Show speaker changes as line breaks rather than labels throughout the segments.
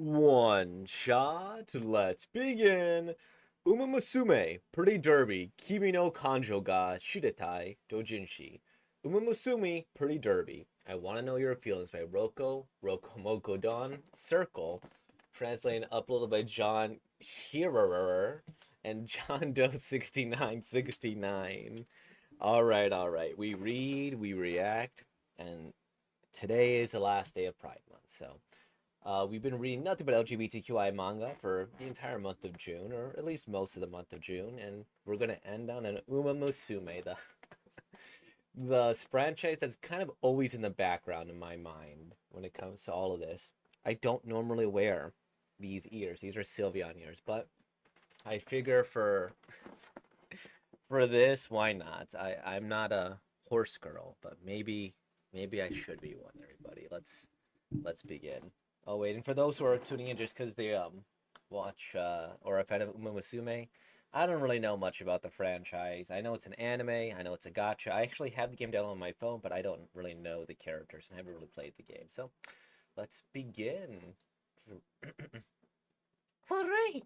One shot, let's begin. Musume, Pretty Derby, Kimi no Kanjou ga Shiritai, Doujinshi. Musume, Pretty Derby. I Want to Know Your Feelings by Rokomoko Don, Circle. Translated uploaded by John Hirer and John Doe 6969. Alright. We read, we react, and today is the last day of Pride Month, so we've been reading nothing but LGBTQI manga for the entire month of June, or at least most of the month of June, and we're gonna end on an Musume, the franchise that's kind of always in the background in my mind when it comes to all of this. I don't normally wear these ears; these are Sylveon ears, but I figure for this, why not? I'm not a horse girl, but maybe I should be one. Everybody, let's begin. Oh wait, and for those who are tuning in just because they watch or are a fan of Uma Musume, I don't really know much about the franchise. I know it's an anime, I know it's a gacha. I actually have the game down on my phone, but I don't really know the characters and I haven't really played the game. So let's begin.
Hooray!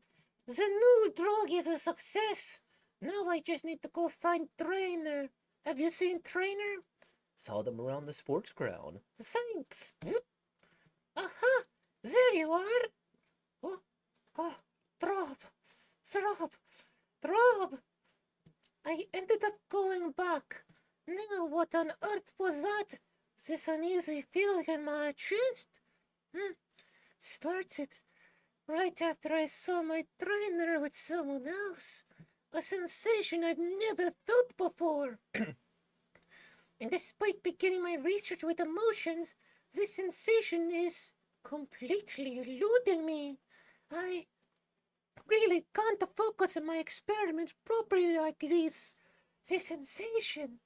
The new drug is a success! Now I just need to go find Trainer. Have you seen Trainer?
Saw them around the sports ground.
Thanks! Aha! There you are! Oh, oh, drop! Drop! Drop! I ended up going back. Now what on earth was that? This uneasy feeling in my chest? Started right after I saw my trainer with someone else. A sensation I've never felt before. And despite beginning my research with emotions, this sensation is completely eluding me. I really can't focus on my experiments properly like this. This sensation.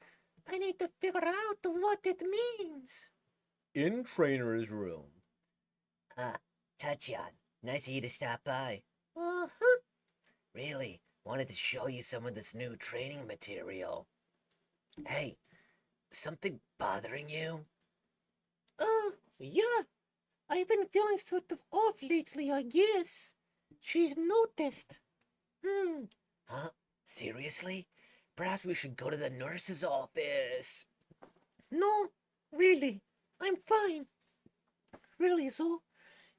I need to figure out what it means.
In Trainer's room.
Ah, Tachan, nice of you to stop by.
Uh-huh.
Really, wanted to show you some of this new training material. Hey, something bothering you?
Yeah. I've been feeling sort of off lately, I guess. She's noticed.
Huh? Seriously? Perhaps we should go to the nurse's office.
No, really. I'm fine. Really, though.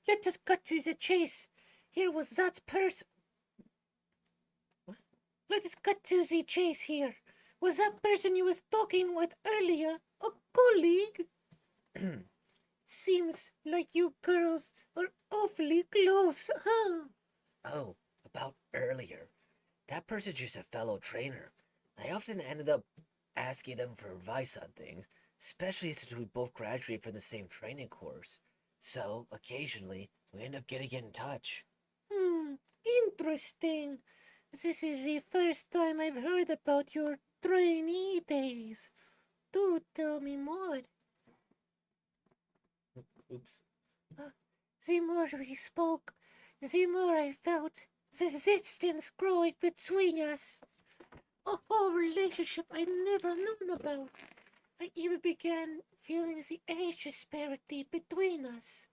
Let us cut to the chase. Here was that person. Let us cut to the chase here. Was that person you was talking with earlier a colleague? Seems like you girls are awfully close, huh?
Oh, about earlier. That person's just a fellow trainer. I often ended up asking them for advice on things, especially since we both graduated from the same training course. So, occasionally, we end up getting in touch.
Interesting. This is the first time I've heard about your trainee days. Do tell me more.
Oops.
The more we spoke, the more I felt the distance growing between us. A whole relationship I'd never known about. I even began feeling the age disparity between us.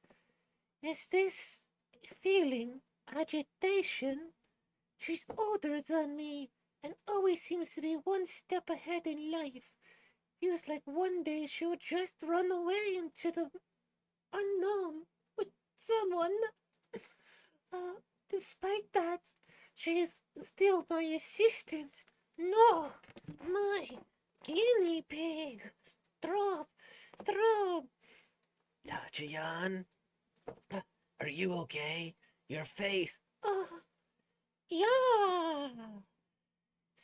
Is this feeling agitation? She's older than me and always seems to be one step ahead in life. Feels like one day she would just run away into the unknown with someone. Despite that, she is still my assistant. No, my guinea pig. Drop, drop.
Tachiyan? Are you okay? Your face.
Uh, yeah.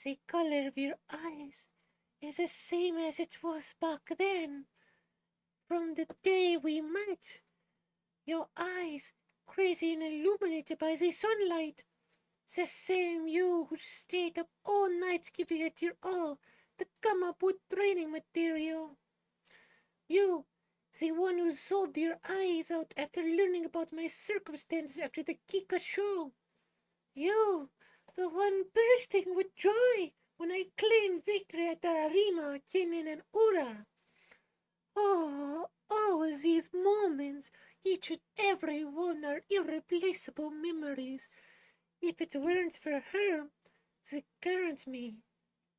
The color of your eyes is the same as it was back then. From the day we met. Your eyes, crazy and illuminated by the sunlight. The same you who stayed up all night giving it your all to come up with training material. You, the one who sobbed your eyes out after learning about my circumstances after the Kika show. You, the one bursting with joy when I claimed victory at the Arima, Kinin, and Ura. Oh, all these moments Each and every one are irreplaceable memories. If it weren't for her, the current me,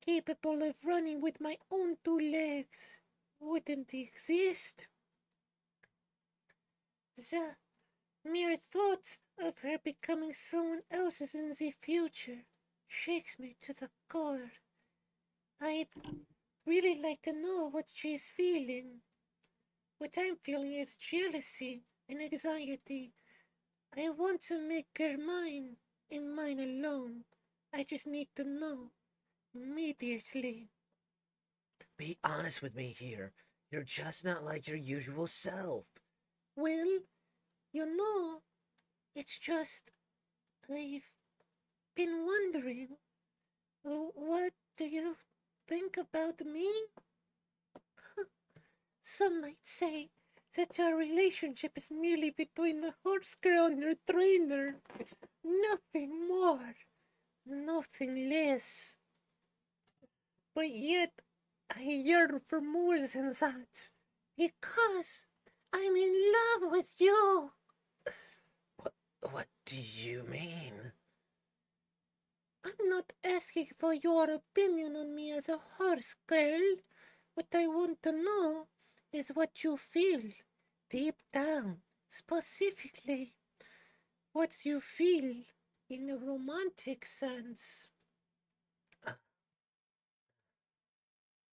capable of running with my own two legs, wouldn't exist. The mere thought of her becoming someone else's in the future shakes me to the core. I'd really like to know what she's feeling. What I'm feeling is jealousy and anxiety. I want to make her mine, and mine alone. I just need to know immediately.
Be honest with me here. You're just not like your usual self.
Well, you know, it's just I've been wondering, what do you think about me? Some might say that our relationship is merely between the horse girl and her trainer. Nothing more, nothing less. But yet, I yearn for more than that. Because I'm in love with you.
What do you mean?
I'm not asking for your opinion on me as a horse girl. What I want to know is what you feel deep down, specifically. What you feel in a romantic sense.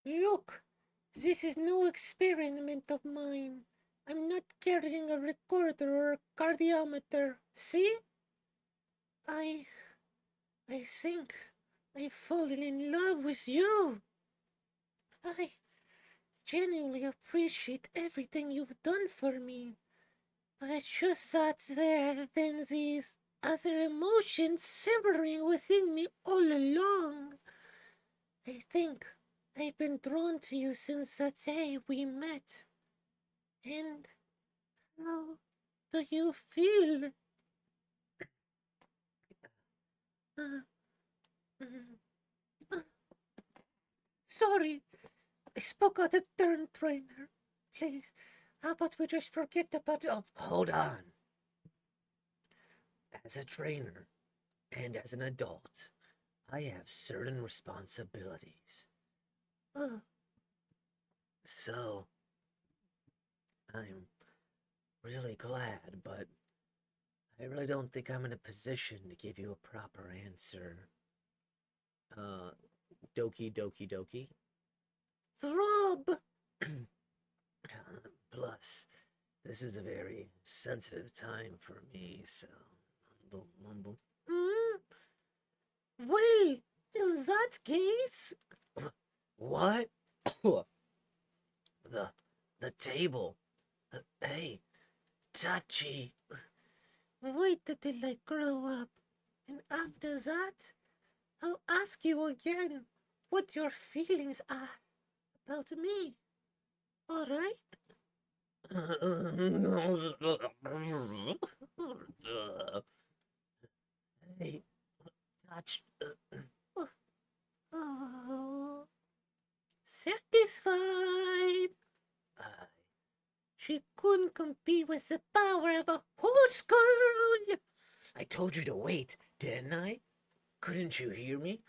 Look, this is no experiment of mine. I'm not carrying a recorder or a cardiometer. See? I think I've fallen in love with you. I genuinely appreciate everything you've done for me. I just thought there have been these other emotions simmering within me all along. I think I've been drawn to you since the day we met. And how do you feel? Uh, mm, uh, Sorry, I spoke out of turn, trainer. Please, how about we just forget about it?
Oh, hold on. As a trainer and as an adult, I have certain responsibilities.
Oh,
So, I'm really glad, but I really don't think I'm in a position to give you a proper answer.
Uh, Doki Doki Doki.
throb!
Plus, this is a very sensitive time for me, so mumble mumble.
Hmm? Well, in that case,
What? the the table. Hey, Tachi.
wait till I grow up. And after that, I'll ask you again what your feelings are about me. Alright?
Hey, Touch.
Oh, satisfied.
Uh,
She couldn't compete with the power of a horse girl.
I told you to wait, didn't I? Couldn't you hear me?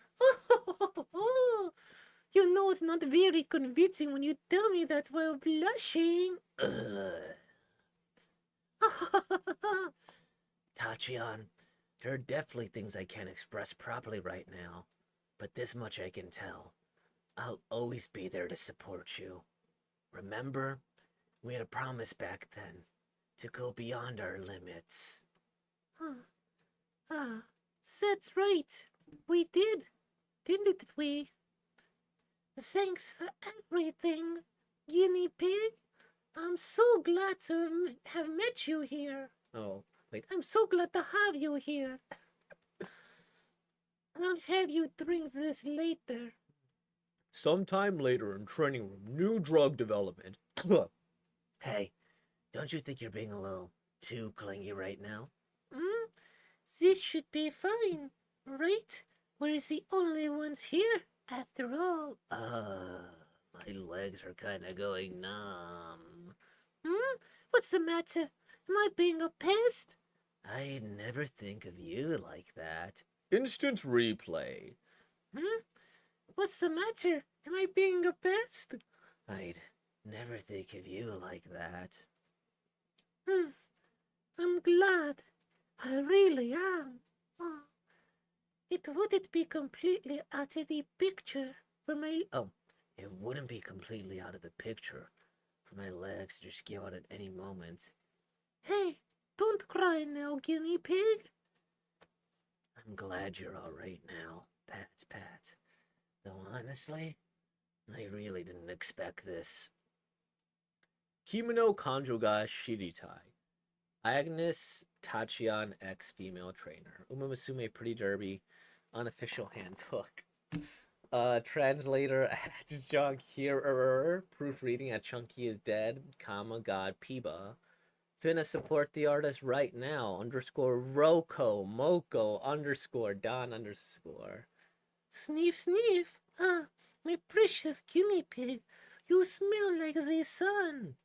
You know it's not very convincing when you tell me that while blushing.
Tachian, there are definitely things I can't express properly right now, but this much I can tell. I'll always be there to support you. Remember, we had a promise back then to go beyond our limits.
Ah, that's right. We did, didn't we? Thanks for everything, guinea pig. I'm so glad to have met you here.
Oh, wait.
I'm so glad to have you here. I'll have you drink this later.
Sometime later in training room, new drug development.
Hey, don't you think you're being a little too clingy right now?
Hmm? This should be fine, right? We're the only ones here, after all.
My legs are kinda going numb.
Hmm? What's the matter? Am I being a pest?
I'd never think of you like that.
Instant replay.
Hmm? What's the matter? Am I being a pest?
I'd never think of you like that.
Hmm. I'm glad. I really am. Oh, it wouldn't be completely out of the picture for my.
Oh, it wouldn't be completely out of the picture for my legs to just give out at any moment.
Hey, don't cry now, guinea pig.
I'm glad you're all right now, Pat. Though honestly, I really didn't expect this.
Kimi no Kanjou ga Shiritai. Agnes Tachian X female trainer. Uma Musume Pretty Derby. Unofficial handbook. Translator Adjunct Hearer. Proofreading at Chunky is dead, comma, God Piba. Finna support the artist right now. Underscore Roko Moko underscore Don underscore.
Sniff, sniff. Ah, my precious guinea pig. You smell like the sun.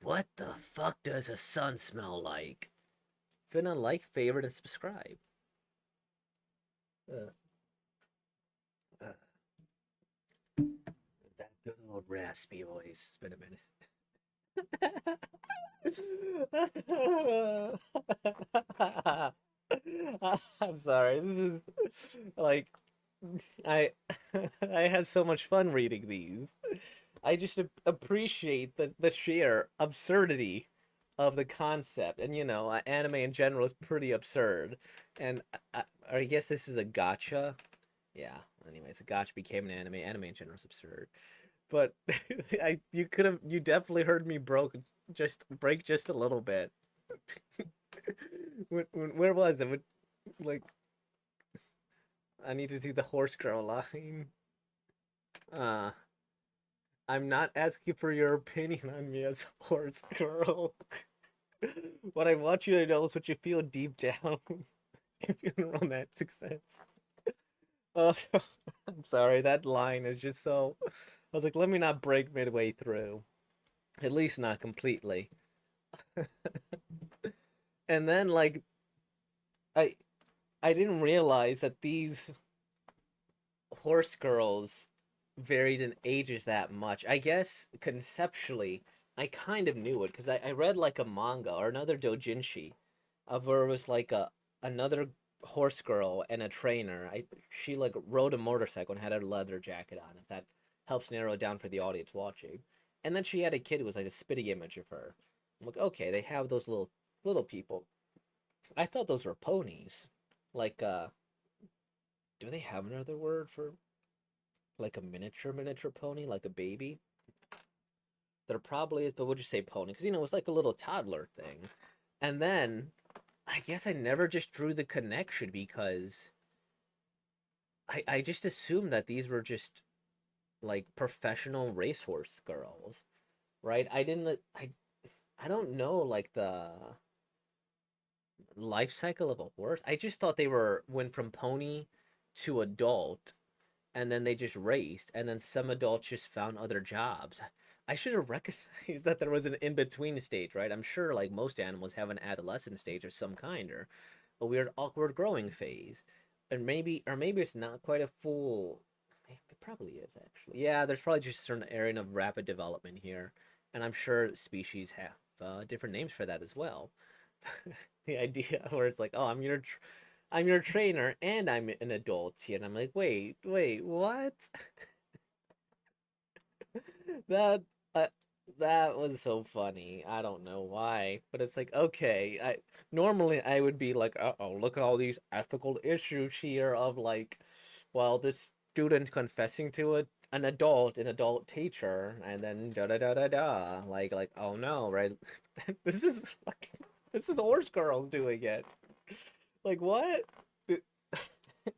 What the fuck does a sun smell like?
Finna like, favorite, and subscribe.
Uh, that good old raspy voice. It's been a minute.
I'm sorry. This is like I I have so much fun reading these. I just appreciate the sheer absurdity of the concept, and anime in general is pretty absurd. And I guess this is a gotcha. Yeah. Anyways, a gotcha became an anime. Anime in general is absurd. But you definitely heard me break just a little bit. Where was it? Like, I need to see the horse girl line. Uh, I'm not asking for your opinion on me as a horse girl. What I want you to know is what you feel deep down. You feel in a romantic sense. Oh, I'm sorry. That line is just so. I was like, let me not break midway through. At least not completely. And then, like, I I didn't realize that these horse girls varied in ages that much. I guess conceptually, I kind of knew it because I read like a manga or another doujinshi of where it was like another horse girl and a trainer. She like rode a motorcycle and had a leather jacket on. If that helps narrow it down for the audience watching. And then she had a kid who was like a spitting image of her. I'm like, okay, they have those little people. I thought those were ponies. Like do they have another word for like a miniature pony, like a baby? There probably is, but we'll just say pony because it's like a little toddler thing. And then I guess I never just drew the connection because I just assumed that these were just like professional racehorse girls, right? I don't know like the life cycle of a horse. I just thought they went from pony to adult and then they just raced and then some adults just found other jobs. I should have recognized that there was an in-between stage, right? I'm sure like most animals have an adolescent stage of some kind or a weird awkward growing phase. And maybe it's not quite a full it probably is actually. Yeah, there's probably just a certain area of rapid development here. And I'm sure species have different names for that as well. The idea where it's like, oh, I'm your trainer and I'm an adult here, and I'm like, wait, what? that uh, that was so funny. I don't know why, but it's like, okay, I normally I would be like, oh, look at all these ethical issues here of like, well, this student confessing to an adult teacher, and then da da da da da, like, oh no, right? This is fucking, this is horse girls doing it. Like what?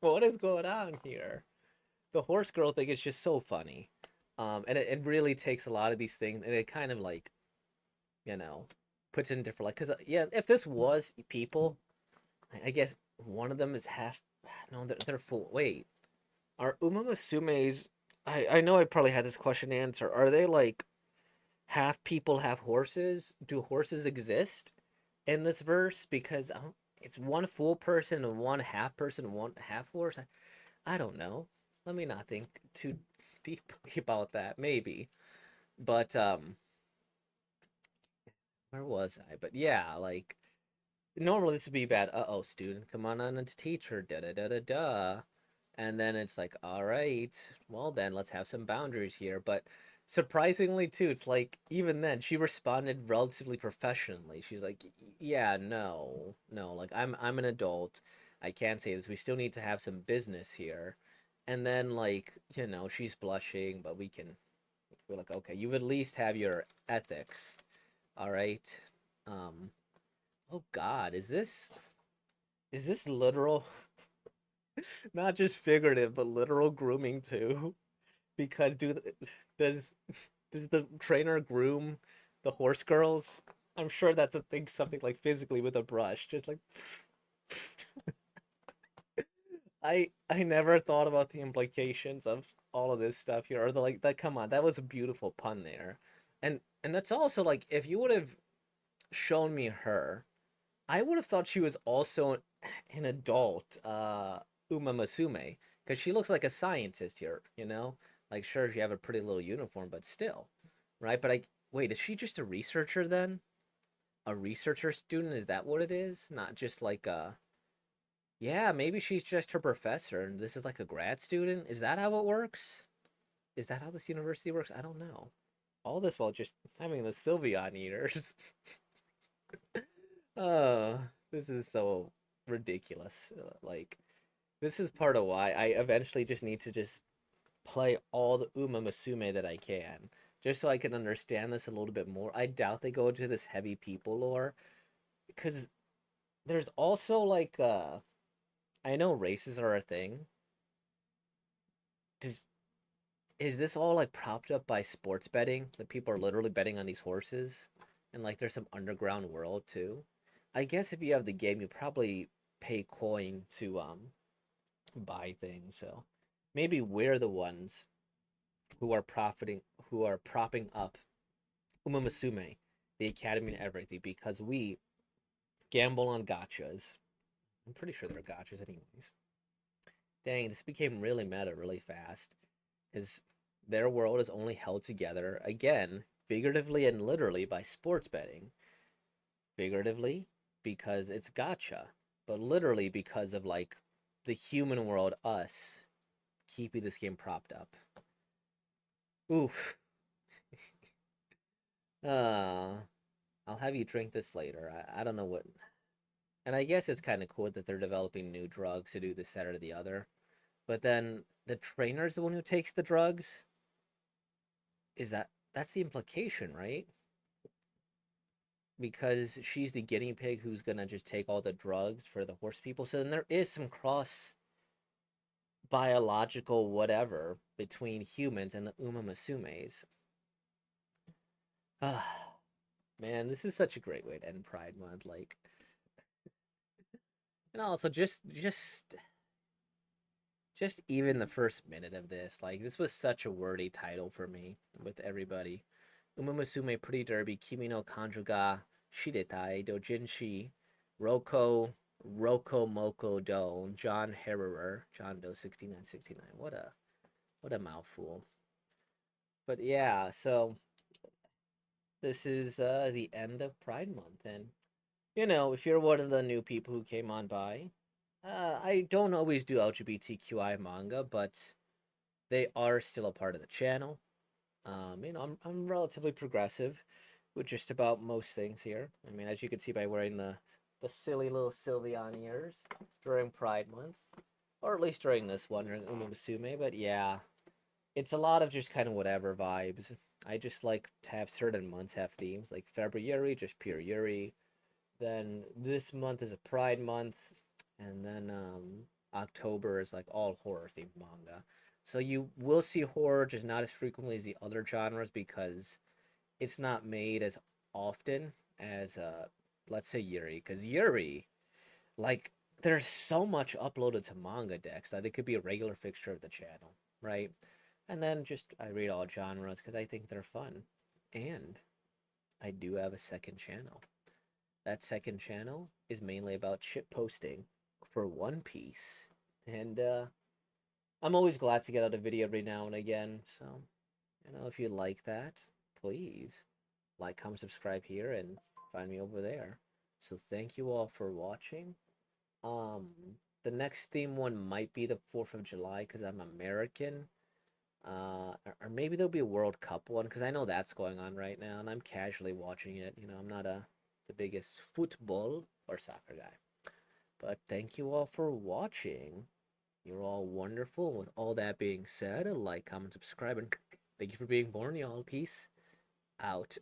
What is going on here? The horse girl thing is just so funny. And it really takes a lot of these things and it kind of like, you know, puts it in different like because yeah, if this was people, I guess one of them is half. No, they're full. Wait, are Uma Musume's? I know I probably had this question to answer. Are they like half people, half horses? Do horses exist? in this verse because it's one full person and one half person, one half horse. I don't know. Let me not think too deeply about that. Maybe, but where was I? But yeah, like normally this would be bad. Oh, student, come on to teacher. Da da da da da. And then it's like, all right, well then let's have some boundaries here. But surprisingly too, it's like even then she responded relatively professionally. She's like, yeah, no, no, like I'm an adult. I can't say this. We still need to have some business here. And then like, she's blushing, but we're like, okay, you at least have your ethics. All right. Um, oh God, is this literal? Not just figurative, but literal grooming too. Because does does the trainer groom the horse girls? I'm sure that's a thing, something like physically with a brush, just like. I never thought about the implications of all of this stuff here, or the like. That come on, that was a beautiful pun there, and that's also like if you would have shown me her, I would have thought she was also an adult Uma Musume because she looks like a scientist here. Like sure she have a pretty little uniform, but still, right? But I wait, is she just a researcher then? A researcher student? Is that what it is? Not just like a yeah, maybe she's just her professor and this is like a grad student. Is that how it works? Is that how this university works? I don't know. All this while just having the Sylveon eaters. Oh, this is so ridiculous. Like, this is part of why I eventually just need to just play all the Uma Musume that I can, just so I can understand this a little bit more. I doubt they go into this heavy people lore, because there's also like, I know races are a thing. Does is this all like propped up by sports betting? That people are literally betting on these horses, and like there's some underground world too. I guess if you have the game, you probably pay coin to buy things. So maybe we're the ones who are profiting, who are propping up Umamasume, the academy, and everything because we gamble on gotchas. I'm pretty sure they're gotchas, anyways. Dang, this became really meta really fast because their world is only held together again, figuratively and literally, by sports betting. Figuratively because it's gotcha, but literally because of like the human world, us keeping this game propped up. Oof. uh, I'll have you drink this later. I don't know what. And I guess it's kind of cool that they're developing new drugs to do this, that, or the other. But then the trainer's the one who takes the drugs. That's the implication, right? Because she's the guinea pig who's gonna just take all the drugs for the horse people. So then there is some cross biological whatever between humans and the Uma Musumes. Ah, man, this is such a great way to end Pride Month. Like, and also just even the first minute of this, like this was such a wordy title for me with everybody. Uma Musume Pretty Derby Kimi no Kanjou ga Shiritai Doujinshi Roko Moko Don John Herrerer John Doe 6969. What a mouthful. But yeah, so this is the end of Pride Month, and if you're one of the new people who came on by, I don't always do LGBTQI manga, but they are still a part of the channel. I'm relatively progressive with just about most things here. I mean, as you can see by wearing the silly little Sylveon ears during Pride Month, or at least during this one during Uma Musume. But yeah, it's a lot of just kind of whatever vibes. I just like to have certain months have themes, like February, just pure Yuri. Then this month is a Pride month, and then October is like all horror themed manga. So you will see horror just not as frequently as the other genres because it's not made as often as let's say Yuri, because Yuri, like, there's so much uploaded to manga decks that it could be a regular fixture of the channel, right? And then just I read all genres because I think they're fun, and I do have a second channel. That second channel is mainly about shit posting for One Piece. And I'm always glad to get out a video every now and again. So, if you like that, please like, comment, subscribe here, and find me over there. So thank you all for watching. Um, the next theme one might be the 4th of July because I'm American. Or maybe there'll be a World Cup one because I know that's going on right now, and I'm casually watching it. I'm not the biggest football or soccer guy. But thank you all for watching. You're all wonderful. And with all that being said, like, comment, subscribe, and thank you for being born, y'all. Peace out.